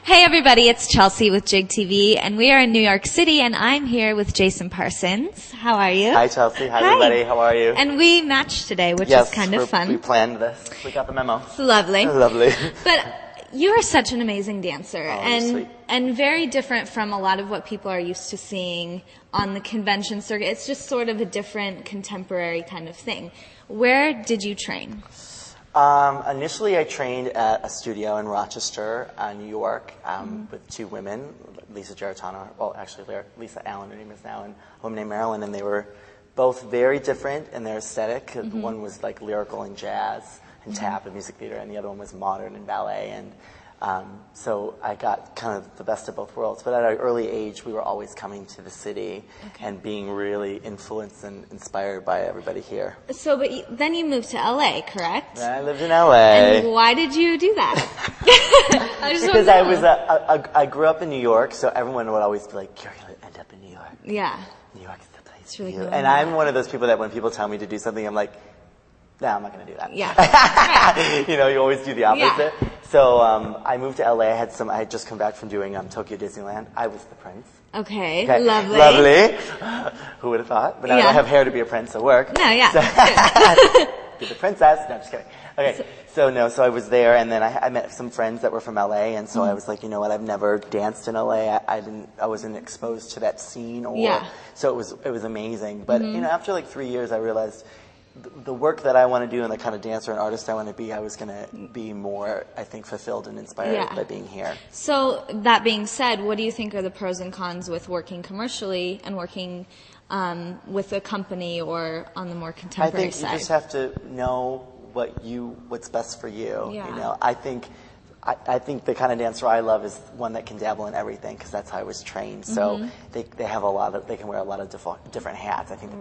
Hey everybody, it's Chelsea with Jig TV, and we are in New York City, and I'm here with Jason Parsons. How are you? Hi Chelsea, hi everybody, how are you? And we matched today, which is kind of fun. We planned this, we got the memo. It's lovely. Lovely. But you are such an amazing dancer, Sweet. and very different from a lot of what people are used to seeing on the convention circuit. It's just sort of a different contemporary kind of thing. Where did you train? Initially I trained at a studio in Rochester, New York, with two women, Lisa Geritano, well actually Lisa Allen, her name is now, and a woman named Marilyn, and they were both very different in their aesthetic. One was like lyrical and jazz and tap and music theater, and the other one was modern and ballet, and so I got kind of the best of both worlds. But at an early age, we were always coming to the city and being really influenced and inspired by everybody here. So, but then you moved to LA, correct? I lived in LA. And why did you do that? Because I grew up in New York, so everyone would always be like, "You're going to end up in New York." Yeah. New York is the place It's really for you. cool. And I'm one of those people that when people tell me to do something, I'm like, no, I'm not going to do that. Yeah. You know, you always do the opposite. Yeah. So I moved to LA. I had just come back from doing Tokyo Disneyland. I was the prince. Okay. Lovely. Lovely. Who would have thought? But now I don't have hair to be a prince, so work. No, yeah. So be the princess. No, I'm just kidding. Okay. So I was there, and then I met some friends that were from LA, and so I was like, you know what? I've never danced in LA. I wasn't exposed to that scene, so it was amazing. But you know, after like 3 years, I realized the work that I want to do and the kind of dancer and artist I want to be, I was going to be more, I think, fulfilled and inspired by being here. So that being said, what do you think are the pros and cons with working commercially and working with a company or on the more contemporary side? I think you just have to know what's best for you. Yeah. You know, I think the kind of dancer I love is one that can dabble in everything, because that's how I was trained. So they can wear a lot of different hats. I think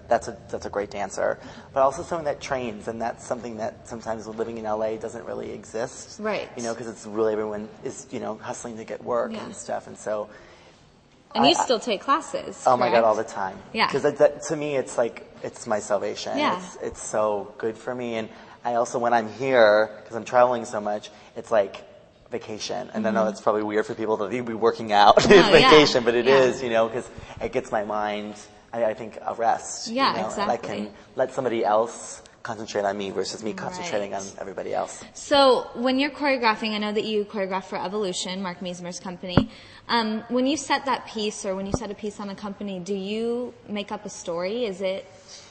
that's a great dancer, but also someone that trains, and that's something that sometimes living in LA doesn't really exist. Right. You know, because it's really everyone is hustling to get work and stuff, and so. And you still take classes. Oh my correct? God, all the time. Yeah. Because to me, it's like it's my salvation. Yeah. It's so good for me, and I also, when I'm here, because I'm traveling so much, it's like vacation. And I know it's probably weird for people to be working out. It's vacation, but it is, because it gets my mind, I think, a rest. Yeah, exactly. And I can let somebody else concentrate on me versus me concentrating on everybody else. So when you're choreographing, I know that you choreograph for Evolution, Mark Meismer's company. When you set that piece, or when you set a piece on a company, do you make up a story? Is it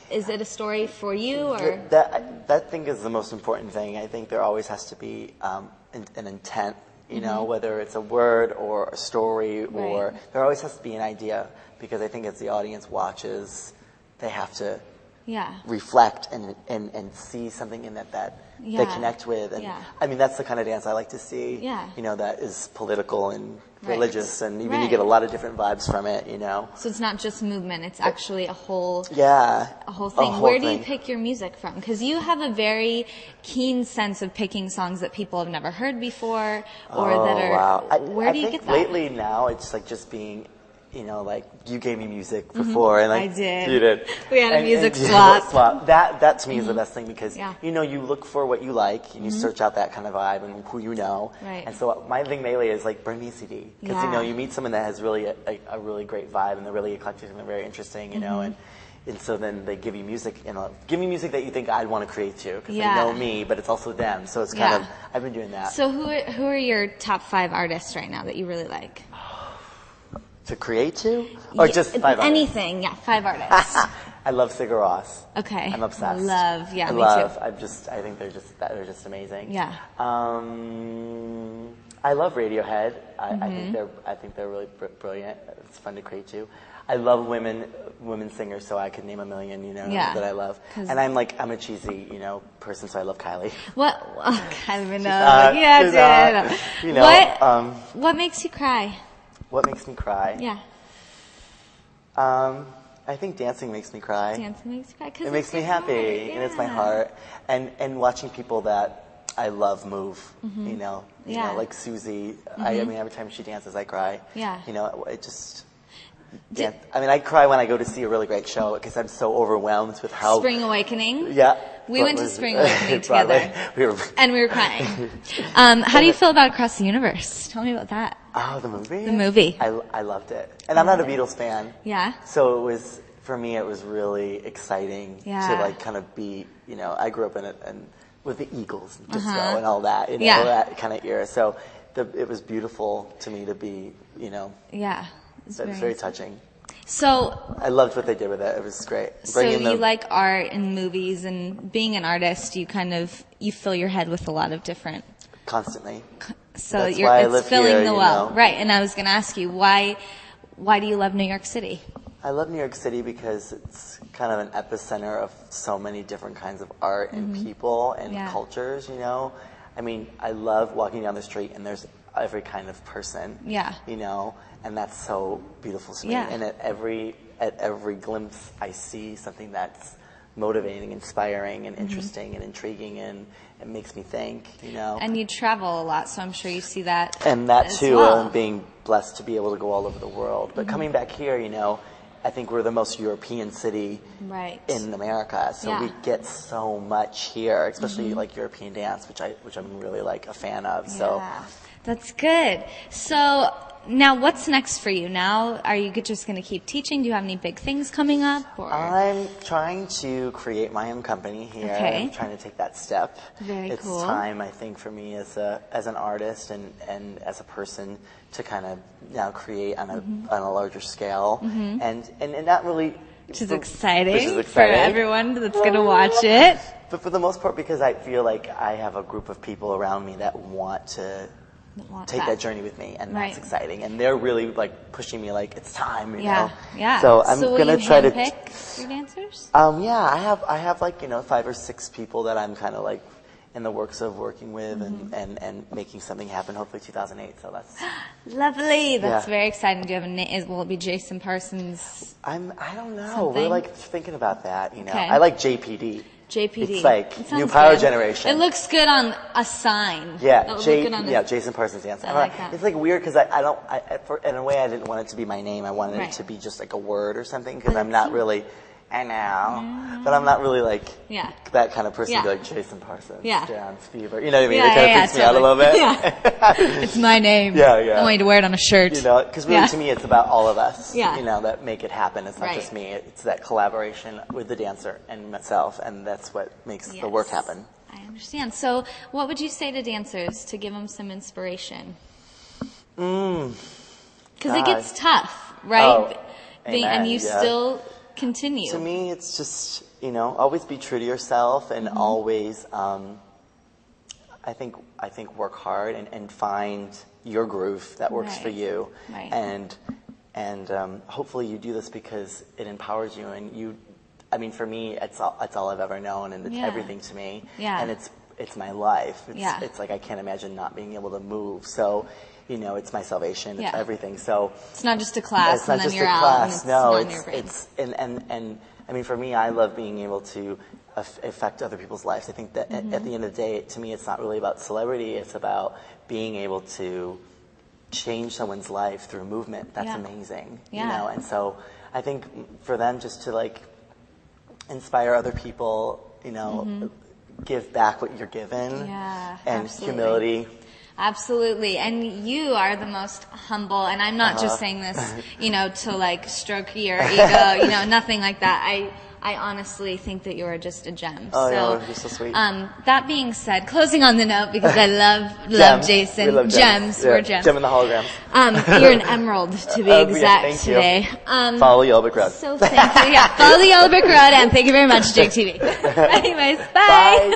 a story for you, or that thing is the most important thing? I think there always has to be an intent, whether it's a word or a story, or there always has to be an idea, because I think as the audience watches, they have to reflect and see something in that they connect with. And I mean, that's the kind of dance I like to see, that is political and religious, and even you get a lot of different vibes from it, So it's not just movement, it's actually a whole thing. Where do you pick your music from? Because you have a very keen sense of picking songs that people have never heard before, or that are, where do you get that? Lately now, it's like just being, like you gave me music before, and like I did. You did. We had a music swap. That to me is the best thing, because you look for what you like, and you search out that kind of vibe and who you know. Right. And so my thing lately is like, bring me a CD, because you meet someone that has really a really great vibe, and they're really eclectic and they're very interesting, and so then they give you music, give me music that you think I'd want to create too, because they know me, but it's also them. So it's kind of, I've been doing that. So who are your top 5 artists right now that you really like? To create to? Or just 5 artists? Anything, 5 artists. I love Sigur Rós. Okay. I'm obsessed. Me too. I think they're just amazing. Yeah. I love Radiohead. I think they're really brilliant. It's fun to create to. I love women singers, so I could name a million, that I love. And I'm a cheesy, person, so I love Kylie. What? Kylie Minogue. What makes you cry? What makes me cry? Yeah. I think dancing makes me cry. Dancing makes you cry because it makes me happy, and it's my heart. And watching people that I love move, like Susie. I mean, every time she dances, I cry. Yeah. It just. Yeah, I mean, I cry when I go to see a really great show because I'm so overwhelmed with how... Spring Awakening? Yeah. We went to Spring Awakening together. And we were crying. How do you feel about Across the Universe? Tell me about that. Oh, the movie? The movie. I loved it. And I'm not a Beatles fan. Yeah. So it was, for me, it was really exciting to like kind of be, you know, I grew up in it and with the Eagles and disco and all that, you know, that kind of era. So it was beautiful to me to be, you know. Yeah. It was very touching. So I loved what they did with it. It was great. So you like art and movies, and being an artist, you fill your head with a lot of different... Constantly. So That's why it's filling here, the well. Right, and I was going to ask you, why do you love New York City? I love New York City because it's kind of an epicenter of so many different kinds of art and people and cultures, you know. I mean, I love walking down the street and there's every kind of person, you know, and that's so beautiful to me. And at every glimpse, I see something that's motivating, inspiring, and interesting and intriguing, and it makes me think, you know. And you travel a lot, so I'm sure you see that. And that too, well. and being blessed to be able to go all over the world. But coming back here, you know, I think we're the most European city in America, so we get so much here, especially like European dance, which I'm really like a fan of. So that's good. So now, what's next for you? Now, are you just going to keep teaching? Do you have any big things coming up? Or? I'm trying to create my own company here. I'm trying to take that step. Very cool. It's time, I think, for me as an artist and as a person to kind of now create on a larger scale, and not really. Which is exciting for everyone that's going to watch it. But for the most part, because I feel like I have a group of people around me that want to take that journey with me, and that's exciting. And they're really like pushing me, like it's time, you know. Yeah. So I'm gonna try to pick your dancers. I have like 5 or 6 people that I'm kind of like in the works of working with and making something happen. Hopefully 2008. So that's lovely. That's very exciting. Do you have a name? Will it be Jason Parsons? I don't know. Something? We're like thinking about that. You know, okay. I like JPD. JPD. It's like New Power Generation. It looks good on a sign. Yeah, Jason Parsons Dance. I like that. It's like weird because in a way I didn't want it to be my name. I wanted it to be just like a word or something because I'm not really, I know, but I'm not really like that kind of person to be like Jason Parsons Dance Fever. You know what I mean? It kind of freaks me out a little bit. It's my name. I want you to wear it on a shirt. You know, because really to me it's about all of us. You know, that make it happen. It's not just me. It's that collaboration with the dancer and myself, and that's what makes the work happen. I understand. So, what would you say to dancers to give them some inspiration? Because it gets tough, right? And you still continue. To me, it's just, always be true to yourself and always, I think work hard and find your groove that works for you. And hopefully you do this because it empowers you and for me, it's all I've ever known and it's everything to me. And it's my life. It's like I can't imagine not being able to move. So, it's my salvation. It's everything. So it's not just a class. It's not just a class. No, it's for me, I love being able to affect other people's lives. I think that at the end of the day, to me, it's not really about celebrity. It's about being able to change someone's life through movement. That's amazing. And so I think for them just to inspire other people, give back what you're given, and humility. Absolutely. And you are the most humble, and I'm not just saying this, to stroke your ego, nothing like that. I honestly think that you are just a gem. You're so sweet. That being said, closing on the note, because I love Jason. We love gems. We're gems. Gem in the holograms. You're an emerald, to be exact, today. Follow the Yellow Brick Road. So thank you. Follow the Yellow Brick Road, and thank you very much, Jake TV. Anyways, bye.